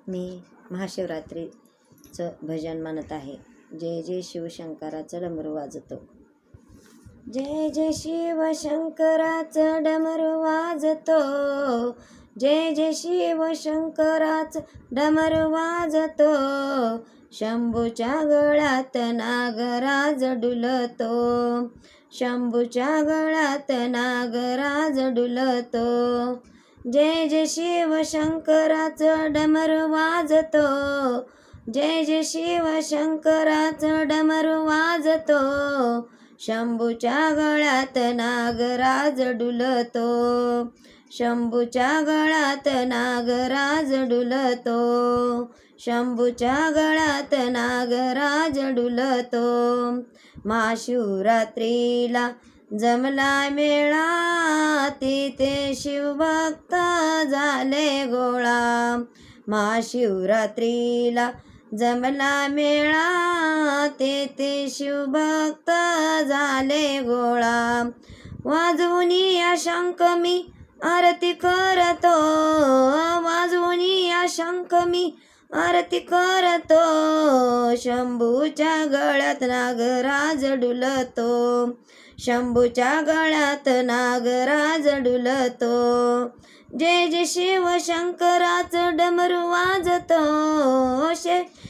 मी महाशिवरात्रीचं भजन म्हणत आहे. जय जय शिवशंकराचं डमरू वाजतो. जय जय शिवशंकराचं डमरू वाजतो. जय जय शिवशंकराचं डमरू वाजतो. शंभूच्या गळ्यात नागराज डुलतो. शंभूच्या गळ्यात नागराज डुलतो. जय जय शिवशंकराचं डमरू वाजतो. जय जय शिवशंकराचं डमरू वाजतो. शंभूच्या गळ्यात नागराज डुलतो. शंभूच्या गळ्यात नागराज डुलतो. शंभूच्या गळ्यात नागराज डुलतो. महाशिवरात्रीला जमला मेळा, तिथे शिवभक्त झाले गोळा. महाशिवरात्रीला जमला मेळा, तेथे शिवभक्त झाले गोळा. वाजवून या शंख मी आरती करतो. वाजवून या शंख मी आरती करतो. शंभूच्या गळ्यात नागराज डुलतो. शंभूच्या गळ्यात नागराज डुलतो. जय जय शिवशंकराचं डमरू वाजतो.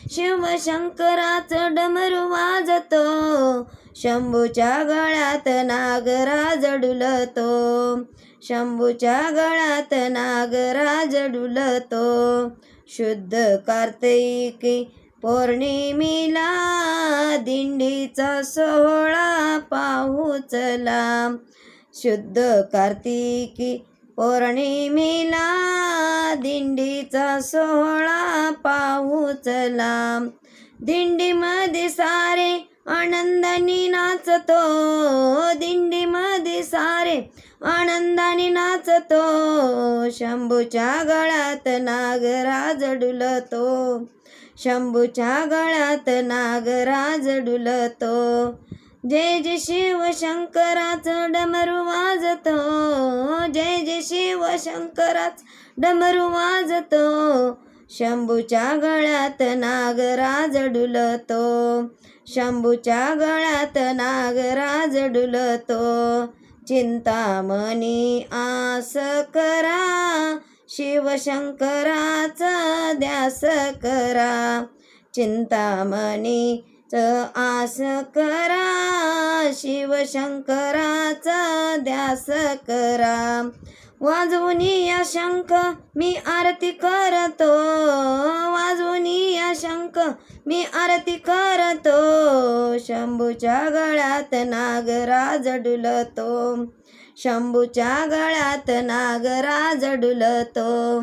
शिवशंकराचं डमरू वाजतो. शंभूच्या गळ्यात नागराज डुलतो. शंभूच्या गळ्यात नागराज डुलतो. शुद्ध कार्तिकी पौर्णिमेला दिंडीचा सोहळा पाहू चला. शुद्ध कार्तिकी पौर्णिमेला दिंडीचा सोहळा पाहू चला. दिंडीमध्ये सारे आनंदाने नाचतो. दिंडीमध्ये सारे आनंदाने नाचतो. शंभूच्या गळ्यात नागराज डुलतो. शंभूच्या गळ्यात नागराज डुलतो. जय जय शिवशंकराचं डमरू वाजतो. जय जय शिवशंकराचं डमरू वाजतो. शंभूच्या गळ्यात नागराज डुलतो. शंभूच्या गळ्यात नागराज डुलतो. चिंतामणी आस करा, शिवशंकराचा ध्यास करा. चिंतामणीच आस करा, शिवशंकराचा ध्यास करा. वाजवून या शंख मी आरती करतो. वाजवून या शंख मी आरती करतो. शंभूच्या गळ्यात नागराज डुलतो. शंभूच्या गळ्यात नागराज डुलतो.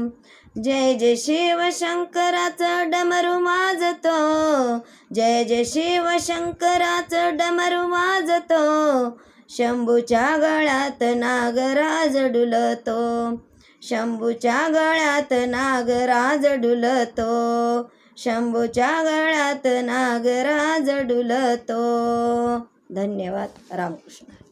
जय जय शिवशंकराचं डमरू वाजतो. जय जय शिवशंकराचं डमरू वाजतो. शंभूच्या गळ्यात नागराज डुलतो. शंभूच्या गळ्यात नागराज डुलतो. शंभूच्या गळ्यात नागराज डुलतो. धन्यवाद. रामकृष्ण.